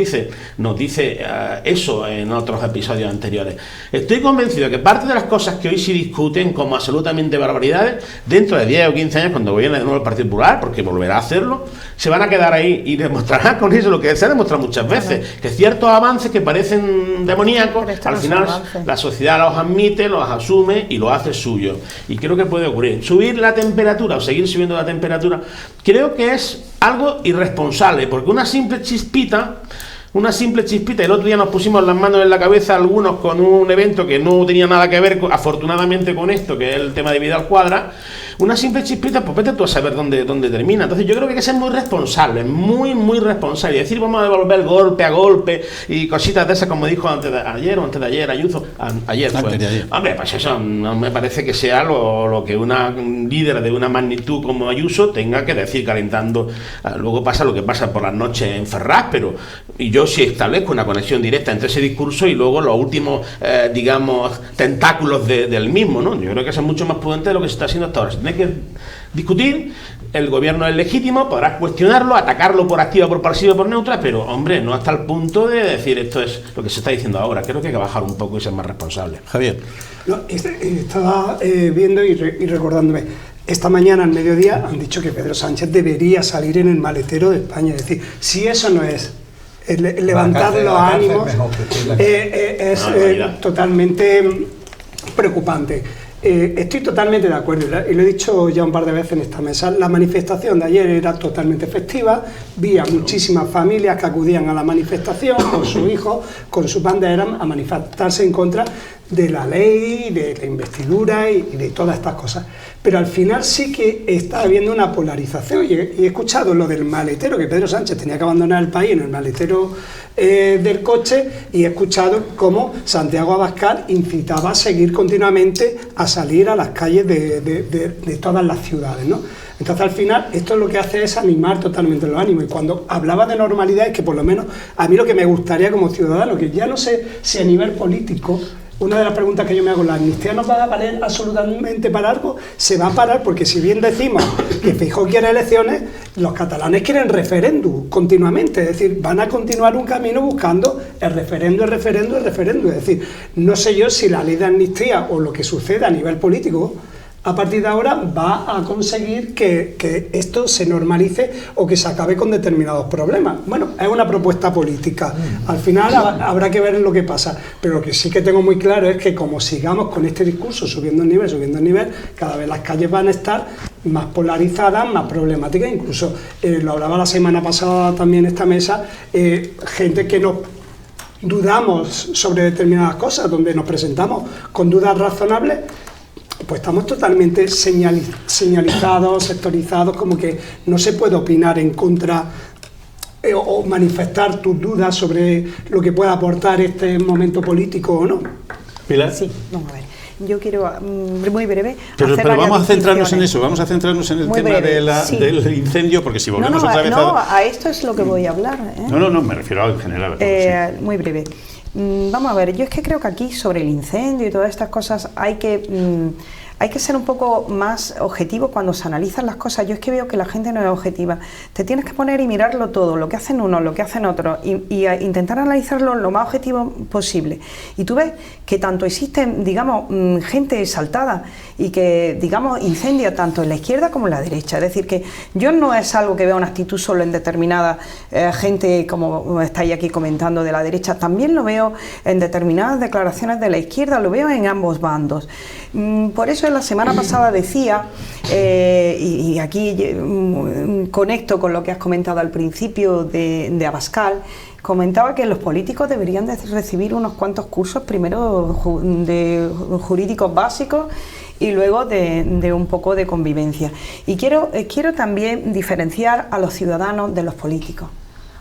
Speaker 3: dice eso en otros episodios anteriores. Estoy convencido de que parte de las cosas que hoy se discuten como absolutamente barbaridades, dentro de 10 o 15 años, cuando gobierne de nuevo el Partido Popular, porque volverá a hacerlo, se van a quedar ahí y demostrará con eso lo que se ha demostrado muchas veces, que ciertos avances que parecen demoníacos, al final la sociedad los admite, los asume y los hace suyos. Y creo que puede ocurrir. Subir la temperatura o seguir subiendo la temperatura, creo que es algo irresponsable, porque una simple chispita, el otro día nos pusimos las manos en la cabeza algunos con un evento que no tenía nada que ver, afortunadamente, con esto, que es el tema de Vidal Cuadra. Una simple chispita, pues vete tú a saber dónde termina. Entonces yo creo que hay que ser muy responsable, muy responsable. Y decir, vamos a devolver golpe a golpe y cositas de esas, como dijo antes de ayer Ayuso. Ayer fue. Hombre, pues eso no me parece que sea lo que una líder de una magnitud como Ayuso tenga que decir calentando. Luego pasa lo que pasa por las noches en Ferraz, pero y yo sí establezco una conexión directa entre ese discurso y luego los últimos, digamos, tentáculos del mismo, ¿no? Yo creo que eso es mucho más prudente de lo que se está haciendo hasta ahora. Se tiene que discutir, el gobierno es legítimo, podrás cuestionarlo, atacarlo por activa, por pasiva, por neutra, pero, hombre, no hasta el punto de decir esto es lo que se está diciendo ahora. Creo que hay que bajar un poco y ser más responsable.
Speaker 1: Javier.
Speaker 2: No, estaba viendo y recordándome. Esta mañana, al mediodía, han dicho que Pedro Sánchez debería salir en el maletero de España. Es decir, si eso no es levantar los ánimos, es totalmente preocupante. Estoy totalmente de acuerdo y lo he dicho ya un par de veces en esta mesa. La manifestación de ayer era totalmente festiva, vi a muchísimas familias que acudían a la manifestación con sus hijos, con sus banderas, a manifestarse en contra de la ley, de la investidura y de todas estas cosas. Pero al final sí que está habiendo una polarización y he escuchado lo del maletero, que Pedro Sánchez tenía que abandonar el país en el maletero del coche, y he escuchado cómo Santiago Abascal incitaba a seguir continuamente a salir a las calles de todas las ciudades, ¿no? Entonces al final esto lo que hace es animar totalmente los ánimos, y cuando hablaba de normalidad es que por lo menos a mí lo que me gustaría como ciudadano, que ya no sé si a nivel político, una de las preguntas que yo me hago, ¿la amnistía nos va a valer absolutamente para algo? Se va a parar, porque si bien decimos que Feijóo quiere elecciones, los catalanes quieren referéndum continuamente, es decir, van a continuar un camino buscando el referéndum. Es decir, no sé yo si la ley de amnistía o lo que suceda a nivel político a partir de ahora va a conseguir que esto se normalice o que se acabe con determinados problemas. Bueno, es una propuesta política. Al final habrá que ver lo que pasa. Pero lo que sí que tengo muy claro es que como sigamos con este discurso subiendo el nivel, cada vez las calles van a estar más polarizadas, más problemáticas. Incluso lo hablaba la semana pasada también esta mesa, gente que nos dudamos sobre determinadas cosas, donde nos presentamos con dudas razonables, pues estamos totalmente señalizados, sectorizados, como que no se puede opinar en contra o manifestar tus dudas sobre lo que pueda aportar este momento político o no.
Speaker 1: Pilar.
Speaker 4: Sí, vamos a ver. Yo quiero, muy breve,
Speaker 1: pero vamos a centrarnos en eso,
Speaker 4: muy
Speaker 1: el
Speaker 4: breve,
Speaker 1: tema
Speaker 4: sí.
Speaker 1: del incendio, porque si volvemos otra vez
Speaker 4: a esto es lo que voy a hablar.
Speaker 1: No, me refiero en general. Sí.
Speaker 4: Muy breve. Vamos a ver, yo es que creo que aquí sobre el incendio y todas estas cosas hay que ser un poco más objetivo cuando se analizan las cosas. Yo es que veo que la gente no es objetiva. Te tienes que poner y mirarlo todo, lo que hacen unos, lo que hacen otros, y intentar analizarlo lo más objetivo posible. Y tú ves que tanto existen, digamos, gente exaltada y que, digamos, incendia tanto en la izquierda como en la derecha. Es decir, que yo no es algo que vea una actitud solo en determinada gente, como estáis aquí comentando, de la derecha. También lo veo en determinadas declaraciones de la izquierda, lo veo en ambos bandos. Por eso la semana pasada decía, y aquí conecto con lo que has comentado al principio de Abascal, comentaba que los políticos deberían de recibir unos cuantos cursos, primero de jurídicos básicos y luego de un poco de convivencia. Y quiero también diferenciar a los ciudadanos de los políticos.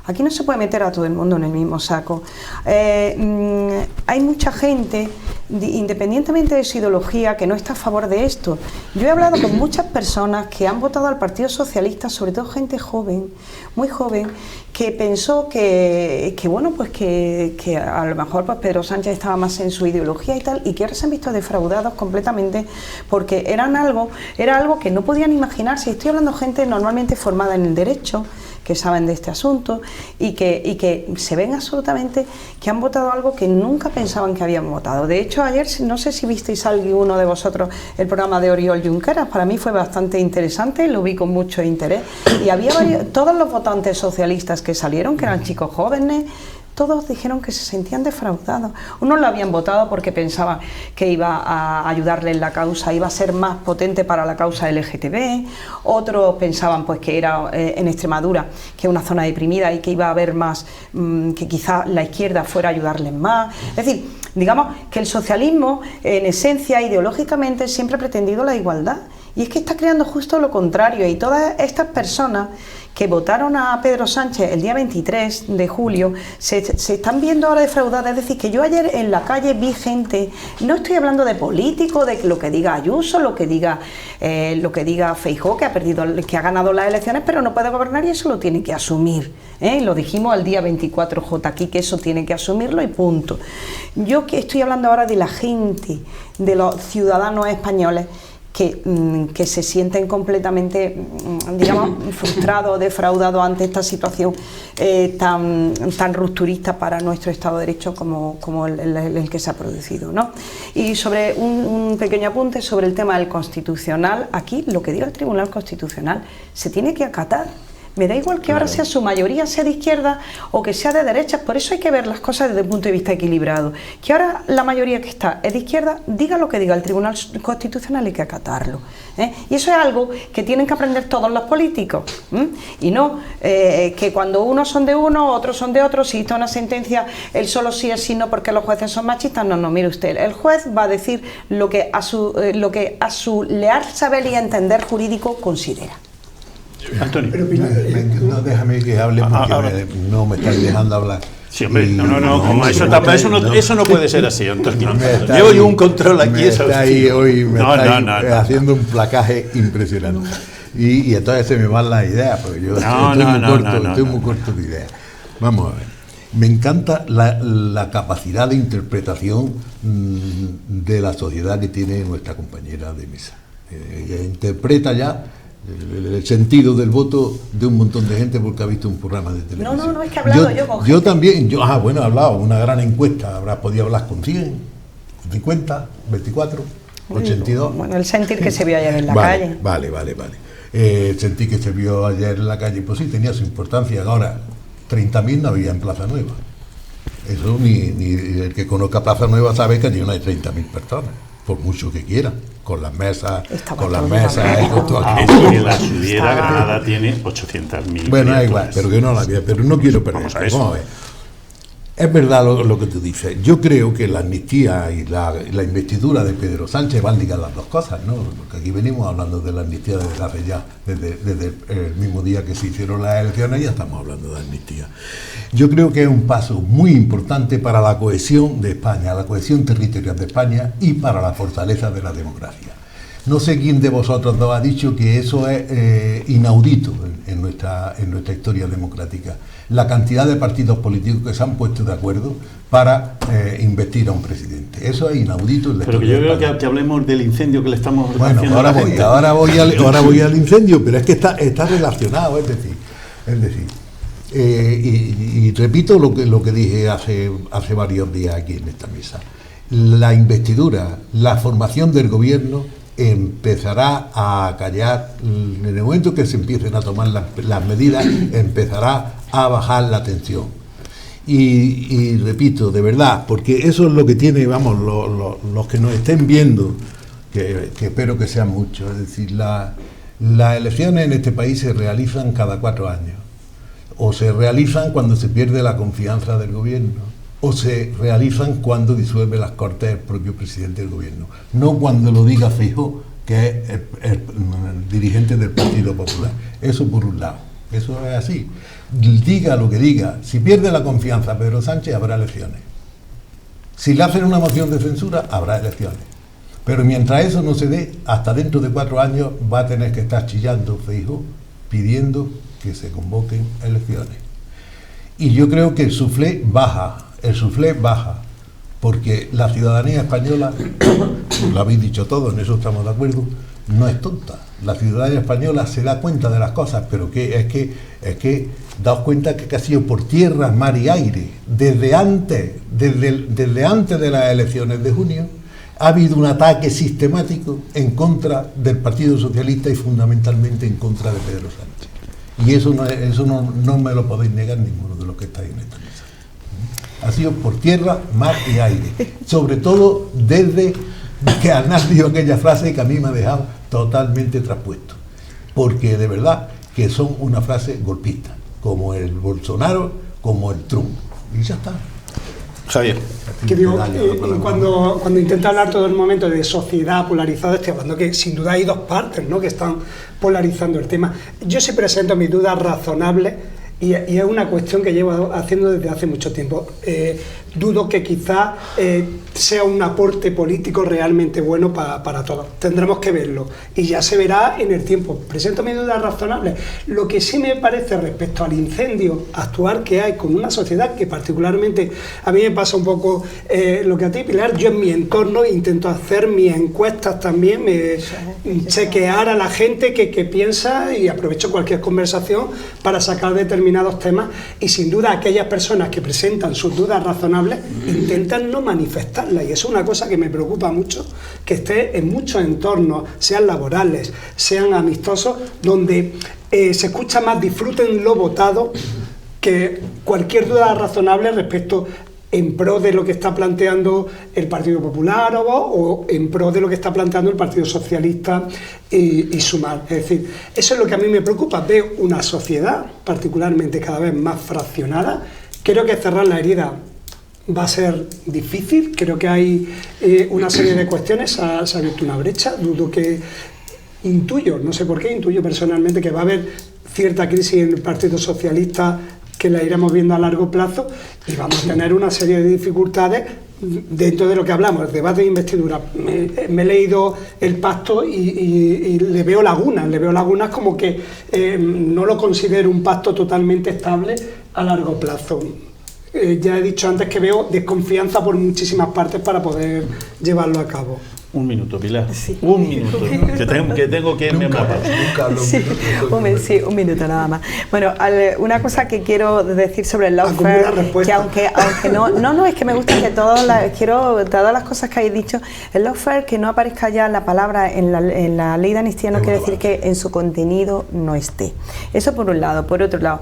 Speaker 4: Aquí no se puede meter a todo el mundo en el mismo saco. Hay mucha gente, independientemente de su ideología, que no está a favor de esto. Yo he hablado con muchas personas que han votado al Partido Socialista, sobre todo gente joven, muy joven, que pensó que bueno, pues que a lo mejor pues Pedro Sánchez estaba más en su ideología y tal, y que ahora se han visto defraudados completamente porque era algo que no podían imaginarse. Estoy hablando de gente normalmente formada en el derecho, que saben de este asunto y que se ven absolutamente que han votado algo que nunca pensaban que habían votado. De hecho, ayer, no sé si visteis alguno de vosotros el programa de Oriol Junqueras, para mí fue bastante interesante, lo vi con mucho interés, y había todos los votantes socialistas que salieron, que eran chicos jóvenes, todos dijeron que se sentían defraudados. Unos lo habían votado porque pensaban que iba a ayudarle en la causa, iba a ser más potente para la causa LGTB, otros pensaban pues que era en Extremadura, que es una zona deprimida y que iba a haber más, que quizá la izquierda fuera a ayudarles más. Es decir, digamos que el socialismo, en esencia, ideológicamente, siempre ha pretendido la igualdad. Y es que está creando justo lo contrario, y todas estas personas que votaron a Pedro Sánchez el día 23 de julio se están viendo ahora defraudadas. Es decir, que yo ayer en la calle vi gente, no estoy hablando de políticos, de lo que diga Ayuso, lo que diga Feijóo, que ha ganado las elecciones, pero no puede gobernar y eso lo tiene que asumir. Lo dijimos el día 24J aquí, que eso tiene que asumirlo y punto. Yo que estoy hablando ahora de la gente, de los ciudadanos españoles, que se sienten completamente, digamos, frustrados, defraudados ante esta situación tan rupturista para nuestro Estado de Derecho como el que se ha producido, ¿no? Y sobre un pequeño apunte sobre el tema del Constitucional, aquí lo que diga el Tribunal Constitucional se tiene que acatar. Me da igual que ahora sea su mayoría sea de izquierda o que sea de derechas, por eso hay que ver las cosas desde un punto de vista equilibrado. Que ahora la mayoría que está es de izquierda, diga lo que diga el Tribunal Constitucional, hay que acatarlo. Y eso es algo que tienen que aprender todos los políticos. Y no que cuando unos son de uno, otros son de otros, si está una sentencia, el solo sí es sí, no porque los jueces son machistas. No, mire usted, el juez va a decir lo que a su leal saber y entender jurídico considera.
Speaker 1: Antonio.
Speaker 5: Pero no, déjame que hable porque no me estáis dejando hablar.
Speaker 1: Sí, hombre, eso no puede ser así, Antonio. Yo oigo un control aquí.
Speaker 5: Me haciendo un placaje impresionante. Y entonces se me van las ideas, porque yo estoy muy corto de ideas. Vamos a ver. Me encanta la capacidad de interpretación de la sociedad que tiene nuestra compañera de mesa. Ella interpreta ya el sentido del voto de un montón de gente porque ha visto un programa de televisión.
Speaker 4: No, es que he hablado yo con gente.
Speaker 5: Yo también, he hablado, una gran encuesta, habrá podido hablar con 100, 50, 24. 82.
Speaker 4: Bueno, el sentir que se vio ayer en la
Speaker 5: Vale,
Speaker 4: calle.
Speaker 5: Vale. Sentí que se vio ayer en la calle, pues sí, tenía su importancia. Ahora, 30.000 no había en Plaza Nueva. Eso ni el que conozca Plaza Nueva sabe que allí no hay 30.000 personas, por mucho que quieran, con las mesas, con todo aquello.
Speaker 1: En la Subiera, Granada tiene 800.000.
Speaker 5: Bueno, da igual, pero que no la había, pero no quiero perder.
Speaker 1: Vamos a eso.
Speaker 5: Vamos a ver. Es verdad lo que tú dices. Yo creo que la amnistía y la investidura de Pedro Sánchez van ligadas las dos cosas, ¿no? Porque aquí venimos hablando de la amnistía desde hace ya, desde el mismo día que se hicieron las elecciones, ya estamos hablando de amnistía. Yo creo que es un paso muy importante para la cohesión de España, la cohesión territorial de España y para la fortaleza de la democracia. No sé quién de vosotros dos ha dicho que eso es inaudito en nuestra historia democrática. La cantidad de partidos políticos que se han puesto de acuerdo para investir a un presidente. Eso es inaudito en la
Speaker 1: Pero que
Speaker 5: historia
Speaker 1: yo
Speaker 5: de
Speaker 1: creo
Speaker 5: España.
Speaker 1: que hablemos del incendio que le estamos
Speaker 5: Bueno,
Speaker 1: haciendo a la gente.
Speaker 5: ahora voy al incendio, pero es que está relacionado, es decir, y repito lo que dije hace varios días aquí en esta mesa. La investidura, la formación del gobierno empezará a callar, en el momento que se empiecen a tomar las medidas, empezará a bajar la tensión. Y repito, de verdad, porque eso es lo que tiene, vamos, los que nos estén viendo, que espero que sean muchos, es decir, las elecciones en este país se realizan cada 4 años, o se realizan cuando se pierde la confianza del gobierno, o se realizan cuando disuelve las Cortes el propio presidente del gobierno, no cuando lo diga Feijóo, que es el dirigente del Partido Popular. Eso por un lado, eso es así. Diga lo que diga, si pierde la confianza Pedro Sánchez, habrá elecciones. Si le hacen una moción de censura, habrá elecciones. Pero mientras eso no se dé, hasta dentro de 4 años va a tener que estar chillando Feijóo pidiendo que se convoquen elecciones. Y yo creo que el suflé baja, porque la ciudadanía española, lo habéis dicho todos, en eso estamos de acuerdo, no es tonta. La ciudadanía española se da cuenta de las cosas, pero es que daos cuenta que ha sido por tierra, mar y aire. Desde antes de las elecciones de junio, ha habido un ataque sistemático en contra del Partido Socialista y fundamentalmente en contra de Pedro Sánchez. Y eso no me lo podéis negar ninguno de los que estáis en esta mesa. Ha sido por tierra, mar y aire. Sobre todo desde que Aznar dijo aquella frase que a mí me ha dejado totalmente traspuesto. Porque de verdad que son una frase golpista, como el Bolsonaro, como el Trump. Y ya está.
Speaker 1: Javier.
Speaker 2: Que digo, cuando intenta hablar todo el momento de sociedad polarizada, estoy hablando que sin duda hay dos partes, ¿no?, que están polarizando el tema. Yo sí presento mis dudas razonables y es una cuestión que llevo haciendo desde hace mucho tiempo. Dudo que quizá sea un aporte político realmente bueno para todos. Tendremos que verlo y ya se verá en el tiempo. Presento mis dudas razonables. Lo que sí me parece respecto al incendio actual que hay con una sociedad que particularmente a mí me pasa un poco lo que a ti, Pilar. Yo en mi entorno intento hacer mis encuestas también, chequear a la gente que piensa, y aprovecho cualquier conversación para sacar determinados temas, y sin duda aquellas personas que presentan sus dudas razonables intentan no manifestarlas, y eso es una cosa que me preocupa mucho, que esté en muchos entornos, sean laborales, sean amistosos, donde se escucha más disfruten lo votado que cualquier duda razonable respecto en pro de lo que está planteando el Partido Popular o en pro de lo que está planteando el Partido Socialista y Sumar. Es decir, eso es lo que a mí me preocupa. Veo una sociedad particularmente cada vez más fraccionada. Creo que cerrar la herida va a ser difícil. Creo que hay una serie de cuestiones, se ha abierto una brecha. Dudo que, intuyo, no sé por qué, intuyo personalmente que va a haber cierta crisis en el Partido Socialista que la iremos viendo a largo plazo, y vamos a tener una serie de dificultades dentro de lo que hablamos, el debate de investidura. Me he leído el pacto y le veo lagunas como que no lo considero un pacto totalmente estable a largo plazo. Ya he dicho antes que veo desconfianza por muchísimas partes para poder llevarlo a cabo.
Speaker 1: Un minuto, Pilar.
Speaker 4: Sí.
Speaker 1: Un minuto. Que tengo que irme a una pausa.
Speaker 5: Nunca hablo
Speaker 4: Sí, un minuto nada más. Bueno, una cosa que quiero decir sobre el lawfare, que aunque no, es que me gusta que todas las cosas que hayáis dicho, el lawfare, que no aparezca ya la palabra en la ley de amnistía, no quiere decir que en su contenido no esté. Eso por un lado. Por otro lado,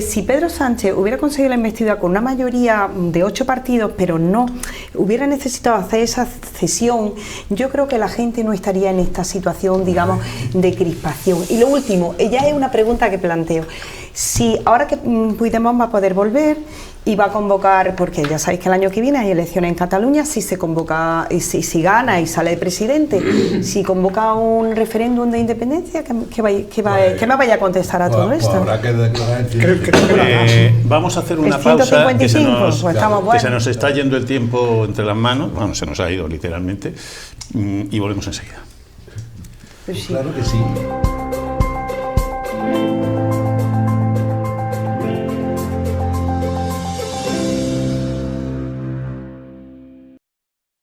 Speaker 4: si Pedro Sánchez hubiera conseguido la investidura con una mayoría de 8 partidos, pero no hubiera necesitado hacer esa cesión, yo creo que la gente no estaría en esta situación, digamos, de crispación. Y lo último, ya es una pregunta que planteo. Si ahora que Puigdemont va a poder volver y va a convocar, porque ya sabéis que el año que viene hay elecciones en Cataluña, si se convoca, si gana y sale de presidente, si convoca un referéndum de independencia, ¿qué me vaya a contestar a todo esto?
Speaker 5: Habrá que declarar.
Speaker 1: Vamos a hacer una pausa, que se nos está yendo el tiempo entre las manos, bueno, se nos ha ido literalmente, y volvemos enseguida.
Speaker 4: Pues sí.
Speaker 5: Claro que sí.